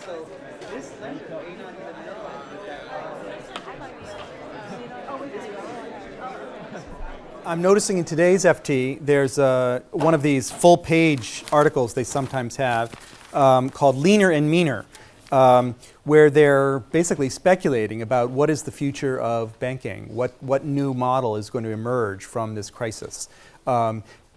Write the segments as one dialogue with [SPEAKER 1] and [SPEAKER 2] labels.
[SPEAKER 1] So this lender may not even know that. I'm noticing in today's FT, there's one of these full-page articles they sometimes have called Leaner and Meaner, where they're basically speculating about what is the future of banking, what new model is going to emerge from this crisis.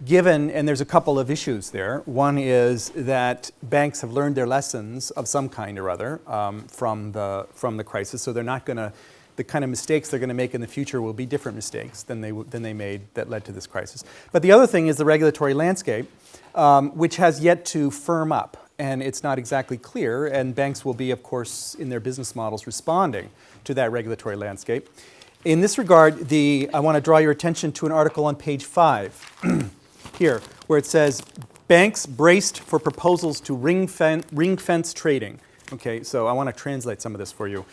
[SPEAKER 1] Given, and there's a couple of issues there. One is that banks have learned their lessons of some kind or other from the crisis, so they're not going to. The kind of mistakes they're going to make in the future will be different mistakes than they made that led to this crisis. But the other thing is the regulatory landscape, which has yet to firm up, and it's not exactly clear. And banks will be, of course, in their business models, responding to that regulatory landscape. In this regard, I want to draw your attention to an article on page 5 here, where it says, "Banks braced for proposals to ring-fence trading." Okay, so I want to translate some of this for you.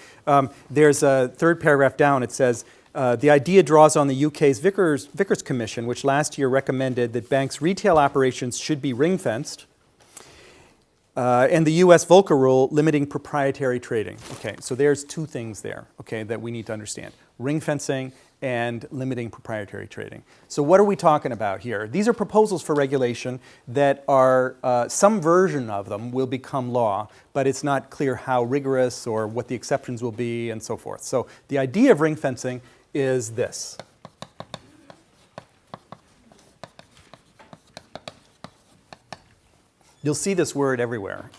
[SPEAKER 1] There's a third paragraph down. It says, the idea draws on the UK's Vickers Commission, which last year recommended that banks' retail operations should be ring-fenced, and the US Volcker rule limiting proprietary trading. Okay, so there's two things there, okay, that we need to understand. Ring-fencing and limiting proprietary trading. So what are we talking about here? These are proposals for regulation that are, some version of them will become law, but it's not clear how rigorous or what the exceptions will be and so forth. So the idea of ring fencing is this. You'll see this word everywhere.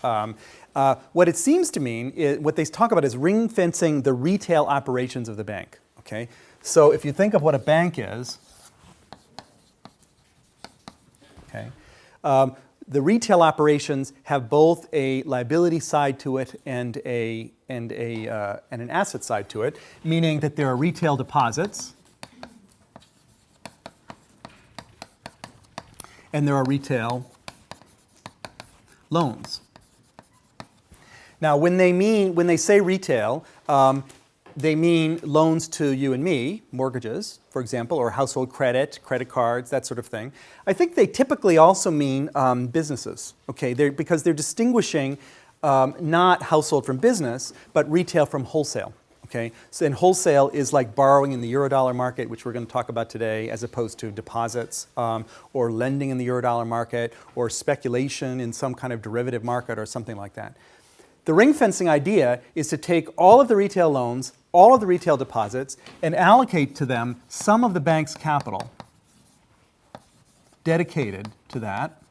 [SPEAKER 1] What it seems to mean, what they talk about is ring fencing the retail operations of the bank, okay? So if you think of what a bank is, okay, the retail operations have both a liability side to it and an asset side to it, meaning that there are retail deposits and there are retail loans. Now, when they say retail, they mean loans to you and me, mortgages, for example, or household credit, credit cards, that sort of thing. I think they typically also mean businesses, okay? Because they're distinguishing not household from business, but retail from wholesale, okay? So, and wholesale is like borrowing in the Eurodollar market, which we're going to talk about today, as opposed to deposits, or lending in the Eurodollar market, or speculation in some kind of derivative market or something like that. The ring fencing idea is to take all of the retail loans, all of the retail deposits, and allocate to them some of the bank's capital dedicated to that,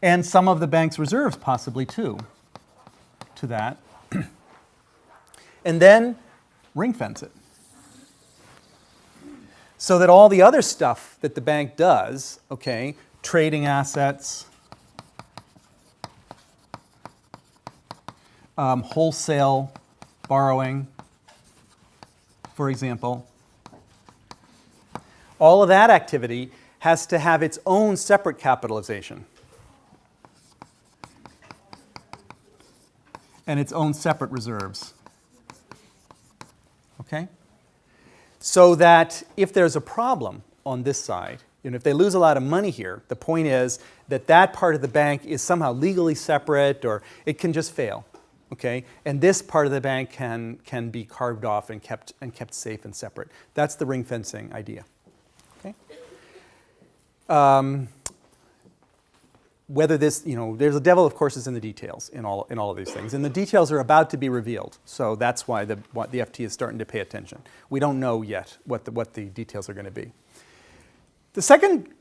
[SPEAKER 1] and some of the bank's reserves possibly too, to that, and then ring fence it. So that all the other stuff that the bank does, okay, trading assets, wholesale borrowing, for example, all of that activity has to have its own separate capitalization and its own separate reserves. Okay? So that if there's a problem on this side, and if they lose a lot of money here, the point is that that part of the bank is somehow legally separate, or it can just fail. Okay, and this part of the bank can be carved off and kept safe and separate. That's the ring fencing idea. Okay. Whether this, there's a devil, of course, is in the details in all of these things, and the details are about to be revealed. So that's why the FT is starting to pay attention. We don't know yet what the details are going to be. The second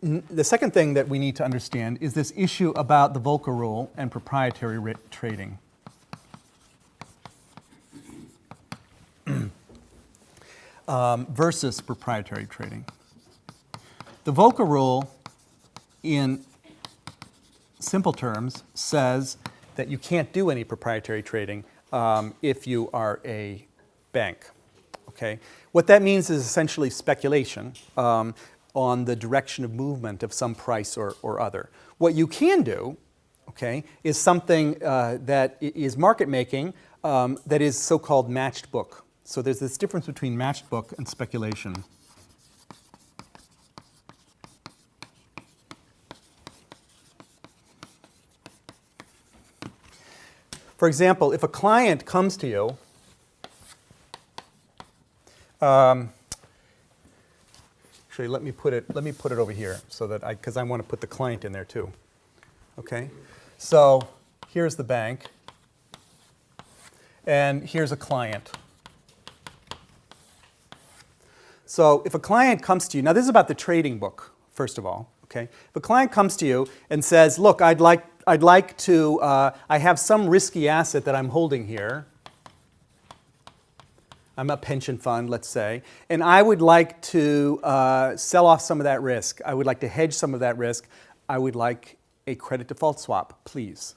[SPEAKER 1] thing that we need to understand is this issue about the Volcker rule and proprietary trading. Versus proprietary trading. The Volcker rule, in simple terms, says that you can't do any proprietary trading if you are a bank. Okay? What that means is essentially speculation on the direction of movement of some price or other. What you can do, okay, is something that is market making that is so-called matched book. So there's this difference between matched book and speculation. For example, if a client comes to you, actually, let me put it over here so that because I want to put the client in there too. Okay, so here's the bank, and here's a client. So if a client comes to you, now this is about the trading book, first of all. Okay, if a client comes to you and says, "Look, I'd like to, I have some risky asset that I'm holding here. I'm a pension fund, let's say, and I would like to sell off some of that risk. I would like to hedge some of that risk. I would like a credit default swap, please."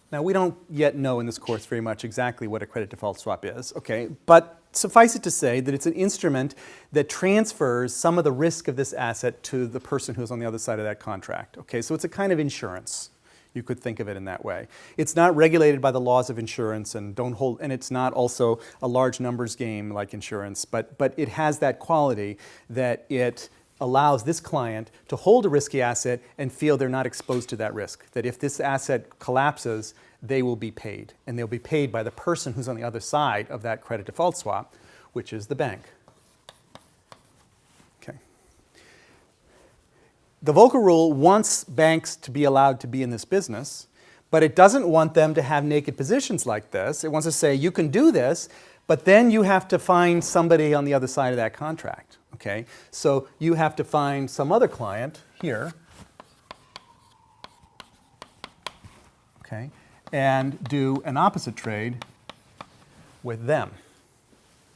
[SPEAKER 1] Now, we don't yet know in this course very much exactly what a credit default swap is, okay? But suffice it to say that it's an instrument that transfers some of the risk of this asset to the person who's on the other side of that contract, okay? So it's a kind of insurance. You could think of it in that way. It's not regulated by the laws of insurance and it's not also a large numbers game like insurance, but it has that quality that it allows this client to hold a risky asset and feel they're not exposed to that risk. That if this asset collapses, they will be paid. And they'll be paid by the person who's on the other side of that credit default swap, which is the bank. Okay. The Volcker rule wants banks to be allowed to be in this business, but it doesn't want them to have naked positions like this. It wants to say, you can do this, but then you have to find somebody on the other side of that contract. Okay? So you have to find some other client here, okay, and do an opposite trade with them.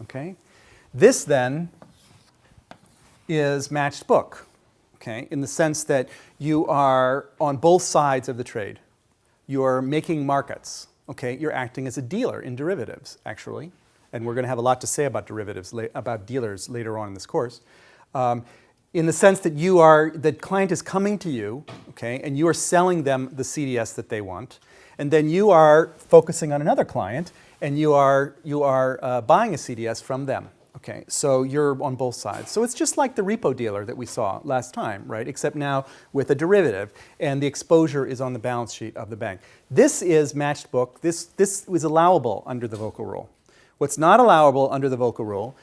[SPEAKER 1] Okay? This then is matched book, okay, in the sense that you are on both sides of the trade. You're making markets, okay? You're acting as a dealer in derivatives, actually. And we're going to have a lot to say about derivatives, about dealers later on in this course. In the sense that the client is coming to you, okay, and you are selling them the CDS that they want, and then you are focusing on another client, and you are buying a CDS from them, okay. So you're on both sides. So it's just like the repo dealer that we saw last time, right? Except now with a derivative, and the exposure is on the balance sheet of the bank. This is matched book. This is allowable under the Volcker rule. What's not allowable under the Volcker rule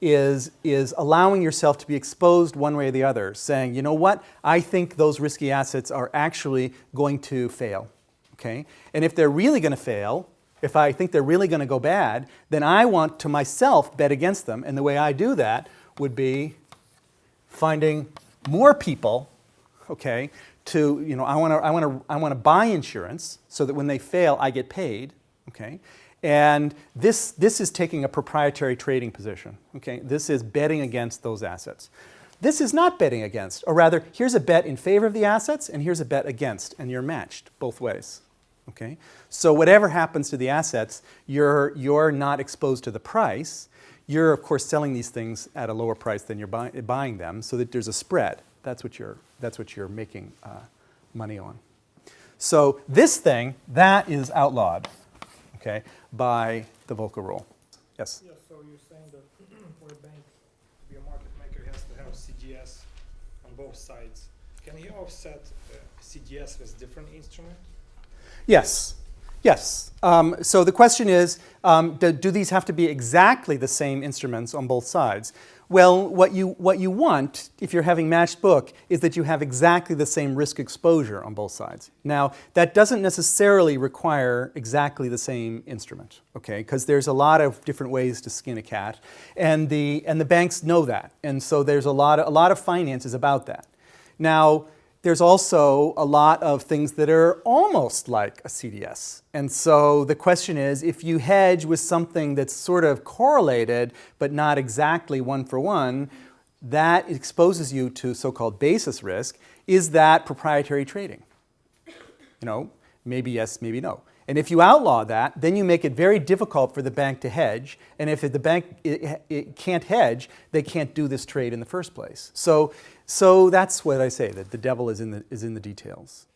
[SPEAKER 1] is allowing yourself to be exposed one way or the other, saying, you know what, I think those risky assets are actually going to fail, okay? And if they're really going to fail, if I think they're really going to go bad, then I want to myself bet against them. And the way I do that would be finding more people, okay, to, you know, I want to buy insurance so that when they fail, I get paid, okay? And this is taking a proprietary trading position. Okay? This is betting against those assets. This is not betting against, or rather, here's a bet in favor of the assets, and here's a bet against, and you're matched both ways. Okay? So whatever happens to the assets, you're not exposed to the price. You're, of course, selling these things at a lower price than you're buying them, so that there's a spread. That's what you're making money on. So this thing, that is outlawed. Okay, by the Volcker rule. Yes?
[SPEAKER 2] Yes, so you're saying that for a bank to be a market maker, he has to have CDS on both sides. Can he offset CDS with different instrument?
[SPEAKER 1] Yes. Yes. So the question is, do these have to be exactly the same instruments on both sides? Well, what you want, if you're having matched book, is that you have exactly the same risk exposure on both sides. Now, that doesn't necessarily require exactly the same instrument, okay? Because there's a lot of different ways to skin a cat, and the banks know that, and so there's a lot of finances about that. Now, there's also a lot of things that are almost like a CDS. And so the question is, if you hedge with something that's sort of correlated, but not exactly one for one, that exposes you to so-called basis risk. Is that proprietary trading? You know, maybe yes, maybe no. And if you outlaw that, then you make it very difficult for the bank to hedge. And if the bank it can't hedge, they can't do this trade in the first place. So that's what I say, that the devil is in the details.